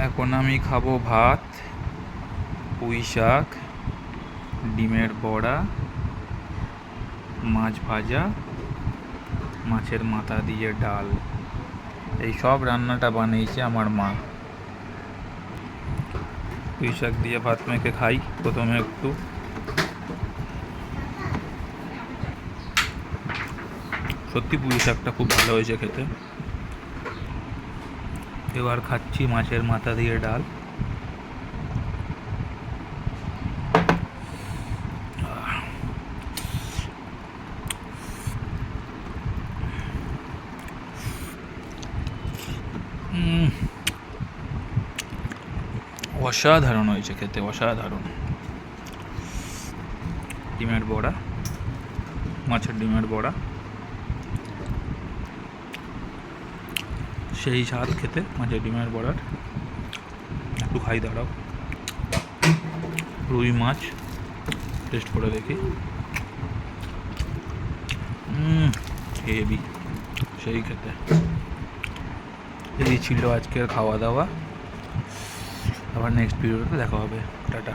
এখন আমি খাবো ভাত, পুঁই শাক, ডিমের বড়া, মাছ ভাজা, মাছের মাথা দিয়ে ডাল। এই সব রান্নাটা বানিয়েছে আমার মা। পুঁই শাক দিয়ে ভাত মেখে খাই প্রথমে একটু। সত্যি পুঁই শাকটা খুব ভালো হয়েছে খেতে। এবার খাচ্ছি মাছের মাথা দিয়ে ডাল। অসাধারণ হয়েছে খেতে, অসাধারণ। ডিমের বড়া, মাছের ডিমের বড়া, সেই স্বাদ খেতে মাছের ডিমের বড়ার। একটু খাই, দাঁড়াও। রুই মাছ টেস্ট করে দেখি। হেভি, সেই খেতে। এই ছিল আজকের খাওয়া দাওয়া। আবার নেক্সট ভিডিওতে দেখা হবে। টাটা।